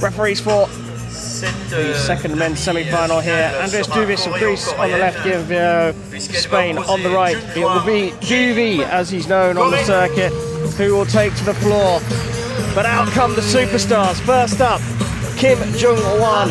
Referees for the second men's semi-final here. Andres Duvis of Greece on the left, Guillermo Spain on the right. It will be Duvi, as he's known on the circuit, who will take to the floor. But out come the superstars. First up, Kim Jung-won.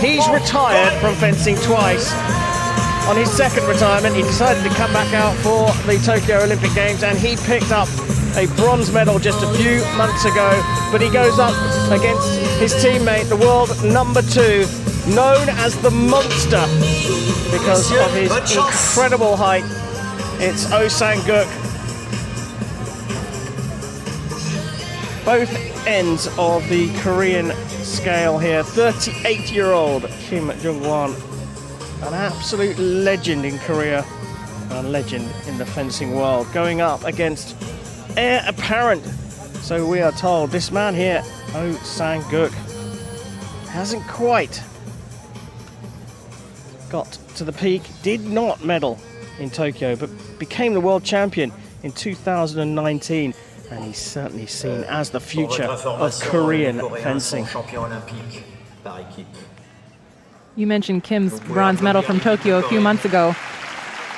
He's retired from fencing twice. On his second retirement, he decided to come back out for the Tokyo Olympic Games, and he picked up a bronze medal just a few months ago. But he goes up against his teammate, the world #2, known as the Monster because of his incredible height. It's Oh Sang-guk. Both ends of the Korean scale here. 38-year-old Kim Jung-won, an absolute legend in Korea, a legend in the fencing world, going up against heir apparent, so we are told. This man here, Oh Sang-guk, hasn't quite got to the peak, did not medal in Tokyo, but became the world champion in 2019, and he's certainly seen as the future of Korean fencing. You mentioned Kim's bronze medal from Tokyo a few months ago.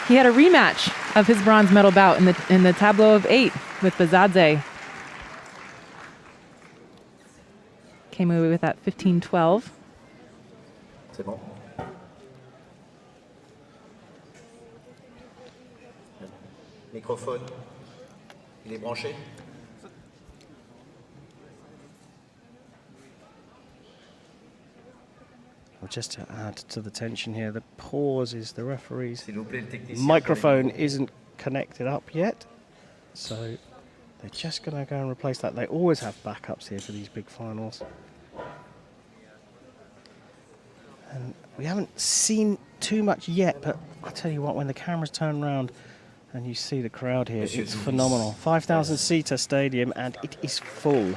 He had a rematch of his bronze medal bout in the tableau of 8 with Bazadze. Came away with that 15-12. C'est bon. Microphone. Il est branché. Well, just to add to the tension here, the pause is the referee's microphone isn't connected up yet, so they're just going to go and replace that. They always have backups here for these big finals. And we haven't seen too much yet, but I tell you what, when the cameras turn around and you see the crowd here, it's phenomenal. 5,000-seater stadium, and it is full.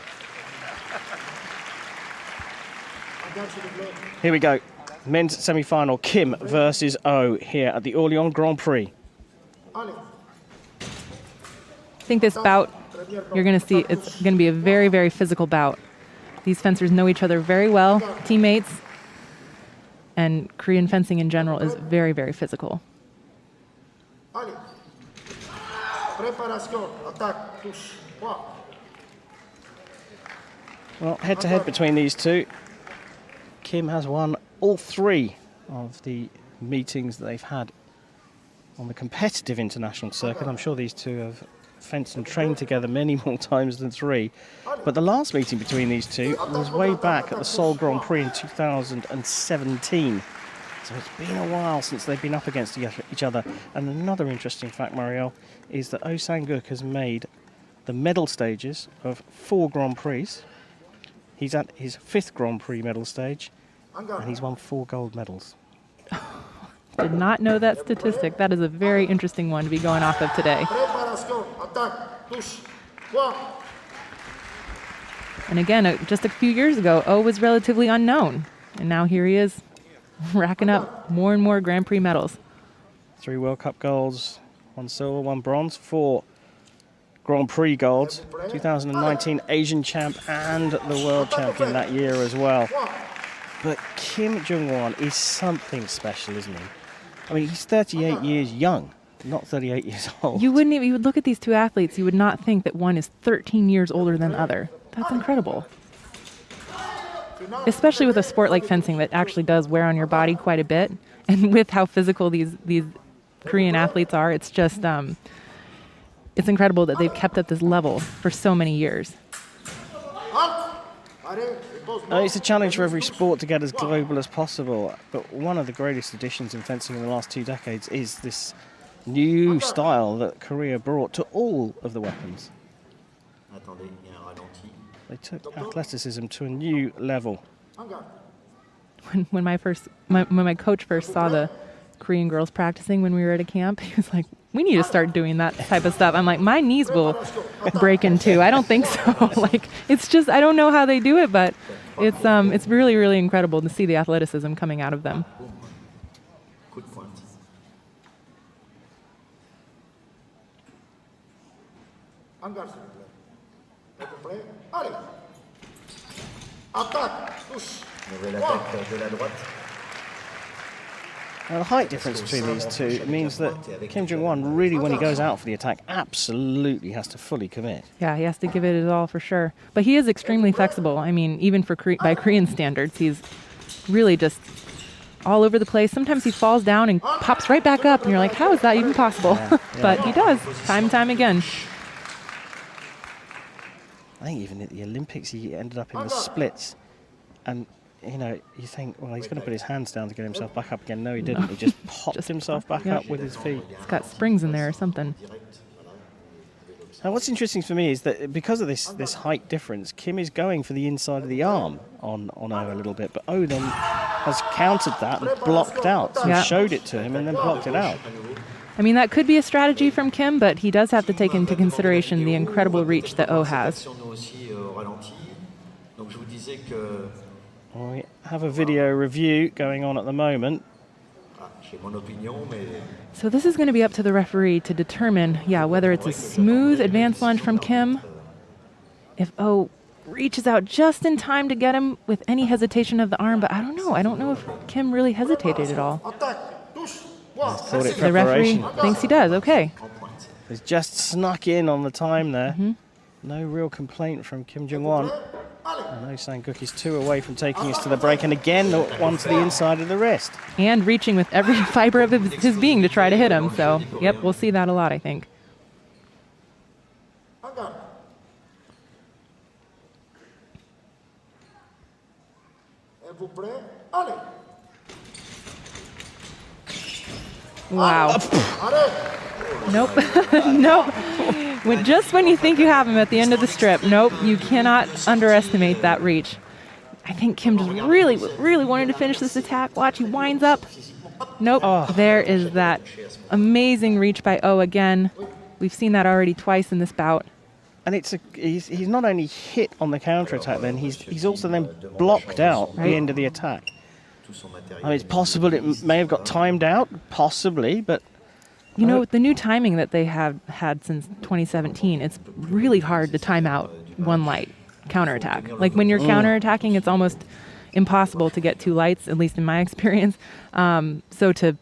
Here we go. Men's semi-final, Kim versus Oh here at the Orilreang Grand Prix. I think this bout, you're going to see, it's going to be a very, very physical bout. These fencers know each other very well, teammates, and Korean fencing in general is very, very physical. Well, head-to-head between these two. Kim has won all 3 of the meetings that they've had on the competitive international circuit. I'm sure these two have fenced and trained together many more times than 3. But the last meeting between these two was way back at the Seoul Grand Prix in 2017. So it's been a while since they've been up against each other. And another interesting fact, Marielle, is that Oh Sang-guk has made the medal stages of 4 Grand Prix. He's at his 5th Grand Prix medal stage, and he's won 4 gold medals. Did not know that statistic. That is a very interesting one to be going off of today. And again, just a few years ago, Oh was relatively unknown. And now here he is, racking up more and more Grand Prix medals. 3 World Cup golds, 1 silver, 1 bronze, 4 Grand Prix golds, 2019 Asian champ and the world champion that year as well. But Kim Jung-won is something special, isn't he? I mean, he's 38 years young, not 38 years old. You would look at these two athletes, you would not think that one is 13 years older than the other. That's incredible. Especially with a sport like fencing that actually does wear on your body quite a bit. And with how physical these Korean athletes are, it's just, it's incredible that they've kept up this level for so many years. It's a challenge for every sport to get as global as possible, but one of the greatest additions in fencing in the last 2 decades is this new style that Korea brought to all of the weapons. They took athleticism to a new level. When my coach first saw the Korean girls practicing when we were at a camp, he was like, we need to start doing that type of stuff. I'm like, my knees will break in 2. I don't think so. Like, it's just, I don't know how they do it, but it's really, really incredible to see the athleticism coming out of them. Nouvelle attaque de la droite. Now, the height difference between these two means that Kim Jong-un really, when he goes out for the attack, absolutely has to fully commit. Yeah, he has to give it his all for sure. But he is extremely flexible. I mean, even for by Korean standards, he's really just all over the place. Sometimes he falls down and pops right back up, and you're like, how is that even possible? Yeah. But he does, time and time again. I think even at the Olympics, he ended up in the splits. And, you know, you think, well, he's going to put his hands down to get himself back up again. No, he didn't. He just popped himself back up with his feet. It's got springs in there or something. Now, what's interesting for me is that because of this height difference, Kim is going for the inside of the arm on O a little bit, but O then has countered that and blocked out. So showed it to him and then blocked it out. I mean, that could be a strategy from Kim, but he does have to take into consideration the incredible reach that O has. Well, we have a video review going on at the moment. So this is going to be up to the referee to determine, whether it's a smooth advance lunge from Kim, if O reaches out just in time to get him with any hesitation of the arm, but I don't know. I don't know if Kim really hesitated at all. The referee thinks he does. Okay. He's just snuck in on the time there. No real complaint from Kim Jong-un. And O Sang-guk is 2 away from taking us to the break, and again, one to the inside of the wrist. And reaching with every fiber of his being to try to hit him. So, yep, we'll see that a lot, I think. Wow. Nope. Nope. Just when you think you have him at the end of the strip, nope, you cannot underestimate that reach. I think Kim just really, really wanted to finish this attack. Watch, he winds up. Nope. There is that amazing reach by O again. We've seen that already twice in this bout. And he's not only hit on the counterattack then, he's also then blocked out the end of the attack. I mean, it's possible it may have got timed out, possibly, but... You know, the new timing that they have had since 2017, it's really hard to time out one light counterattack. Like when you're counterattacking, it's almost impossible to get 2 lights, at least in my experience. So to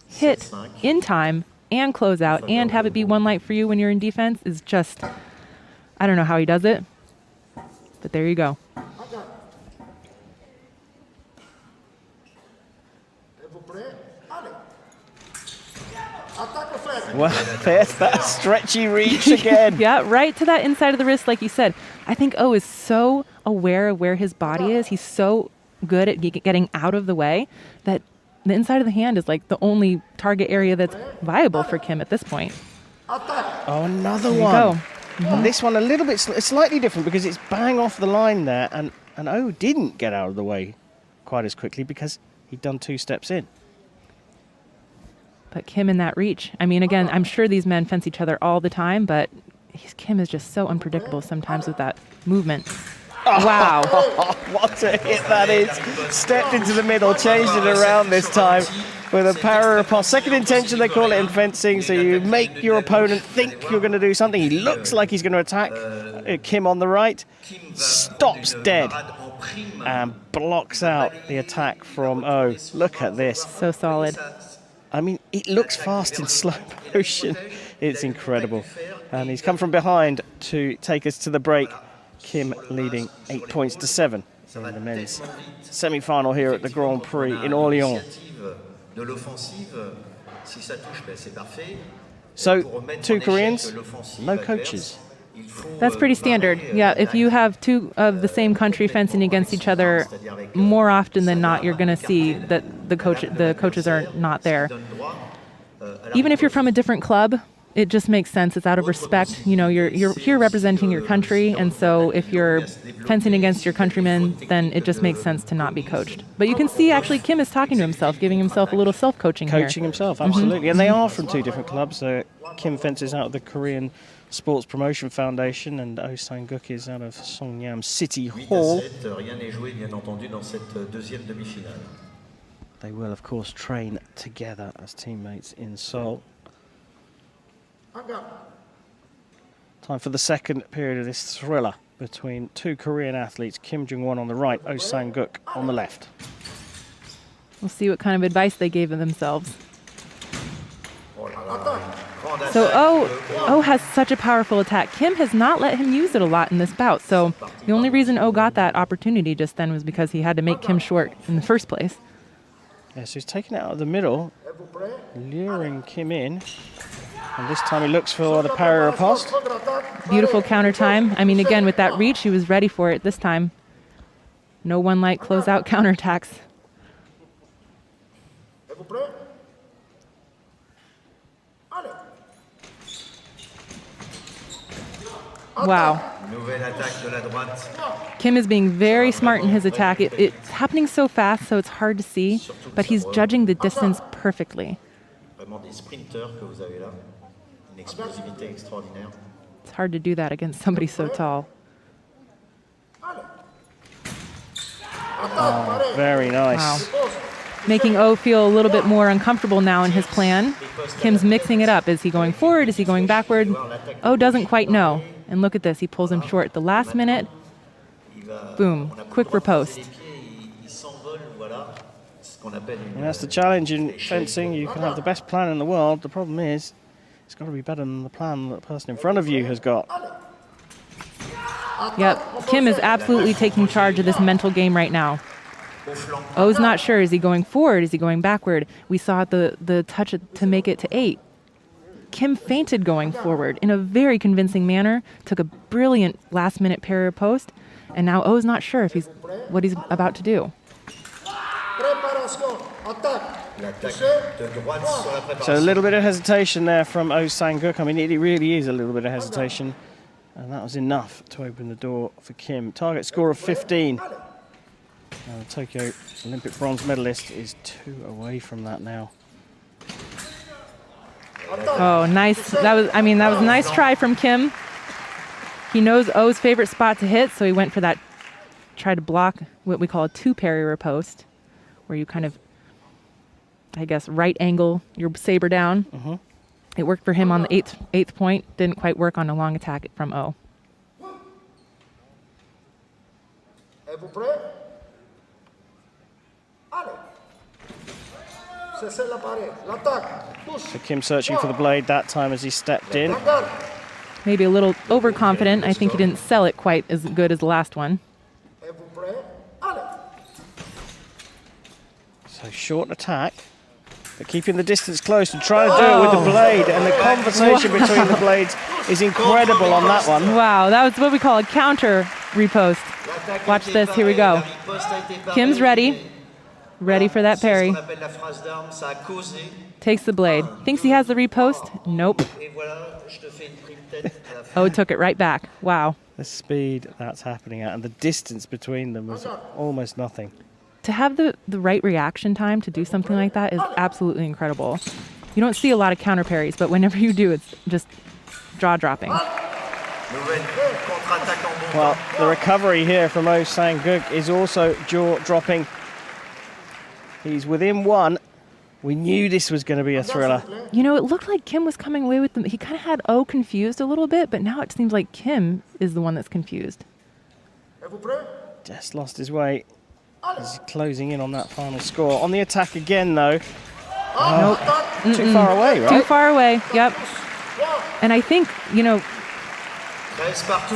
hit in time and close out and have it be 1 light for you when you're in defense is just, I don't know how he does it, but there you go. Well, there's that stretchy reach again. Yeah, right to that inside of the wrist, like you said. I think O is so aware of where his body is. He's so good at getting out of the way that the inside of the hand is like the only target area that's viable for Kim at this point. Oh, another one. Go. And this one a little bit slightly different because it's bang off the line there, and O didn't get out of the way quite as quickly because he'd done 2 steps in. But Kim in that reach. I mean, again, I'm sure these men fence each other all the time, but Kim is just so unpredictable sometimes with that movement. Wow. What a hit that is. Stepped into the middle, changed it around this time with a power riposte. Second intention, they call it in fencing, so you make your opponent think you're going to do something. He looks like he's going to attack. Kim on the right stops dead and blocks out the attack from O. Look at this. So solid. I mean, it looks fast in slow motion. It's incredible. And he's come from behind to take us to the break. Kim leading 8 points to 7 in the men's semi-final here at the Grand Prix in Orléans. So, 2 Koreans, no coaches. That's pretty standard. Yeah, if you have 2 of the same country fencing against each other, more often than not, you're going to see that the coaches are not there. Even if you're from a different club, it just makes sense. It's out of respect. You know, you're here representing your country, and so if you're fencing against your countrymen, then it just makes sense to not be coached. But you can see, actually, Kim is talking to himself, giving himself a little self-coaching here. Coaching himself, absolutely. And they are from 2 different clubs. So Kim fences out of the Korean Sports Promotion Foundation, and O Sang-guk is out of Songnam City Hall. They will, of course, train together as teammates in Seoul. Time for the second period of this thriller between two Korean athletes, Kim Jung-won on the right, Oh Sang-guk on the left. We'll see what kind of advice they gave themselves. So Oh has such a powerful attack. Kim has not let him use it a lot in this bout. So the only reason Oh got that opportunity just then was because he had to make Kim short in the first place. Yeah, so he's taking it out of the middle, luring Kim in. And this time he looks for the parry riposte. Beautiful counter time. I mean, again, with that reach, he was ready for it this time. No one-light closeout counterattacks. Wow. Kim is being very smart in his attack. It's happening so fast, so it's hard to see, but he's judging the distance perfectly. It's hard to do that against somebody so tall. Oh, very nice. Wow. Making Oh feel a little bit more uncomfortable now in his plan. Kim's mixing it up. Is he going forward? Is he going backward? Oh doesn't quite know. And look at this. He pulls him short at the last minute. Boom. Quick riposte. And that's the challenge in fencing. You can have the best plan in the world. The problem is, it's got to be better than the plan that the person in front of you has got. Yep. Kim is absolutely taking charge of this mental game right now. Oh's not sure. Is he going forward? Is he going backward? We saw the touch to make it to 8. Kim feinted going forward in a very convincing manner, took a brilliant last-minute parry post, and now Oh's not sure if what he's about to do. So a little bit of hesitation there from Oh Sang-guk. I mean, it really is a little bit of hesitation, and that was enough to open the door for Kim. Target score of 15. The Tokyo Olympic bronze medalist is 2 away from that now. Oh, nice. That was a nice try from Kim. He knows Oh's favorite spot to hit, so he went for that, tried to block what we call a 2 parry riposte, where you kind of, I guess, right angle your saber down. Mm-hmm. It worked for him on the eighth point. Didn't quite work on a long attack from Oh. So Kim searching for the blade that time as he stepped in. Maybe a little overconfident. I think he didn't sell it quite as good as the last one. So short attack, but keeping the distance close and trying to do it with the blade. And the conversation between the blades is incredible on that one. Wow, that was what we call a counter riposte. Watch this, here we go. Kim's ready. Ready for that parry. Takes the blade. Thinks he has the riposte. Nope. Oh, took it right back. Wow. The speed that's happening at and the distance between them was almost nothing. To have the right reaction time to do something like that is absolutely incredible. You don't see a lot of counter parries, but whenever you do, it's just jaw-dropping. Well, the recovery here from Oh Sang-guk is also jaw-dropping. He's within 1. We knew this was going to be a thriller. You know, it looked like Kim was coming away with them. He kind of had Oh confused a little bit, but now it seems like Kim is the one that's confused. Just lost his way. He's closing in on that final score. On the attack again, though. Nope. Too far away, right? Too far away, yep. And I think,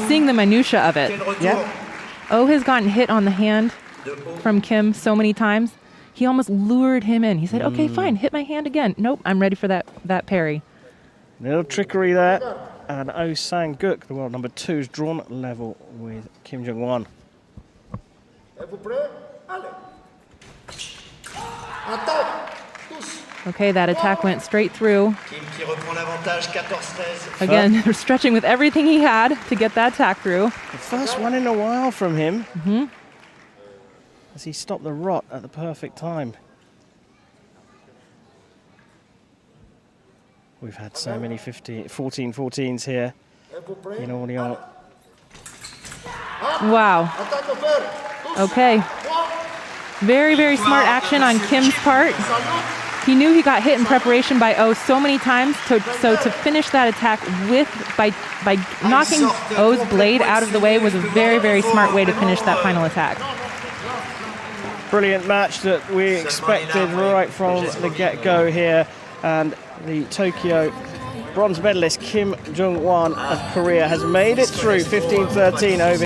seeing the minutia of it. Yeah. Oh has gotten hit on the hand from Kim so many times. He almost lured him in. He said, okay, fine, hit my hand again. Nope, I'm ready for that parry. Little trickery there. And Oh Sang-guk, the world number 2, is drawn level with Kim Jung-won. Okay, that attack went straight through. Again, stretching with everything he had to get that attack through. The first one in a while from him. Mm-hmm. As he stopped the rot at the perfect time. We've had so many 14-14s here in Orléans. Wow. Okay. Very, very smart action on Kim's part. He knew he got hit in preparation by O so many times, so to finish that attack by knocking O's blade out of the way was a very, very smart way to finish that final attack. Brilliant match that we expected right from the get-go here, and the Tokyo bronze medalist Kim Jung-won of Korea has made it through 15-13 over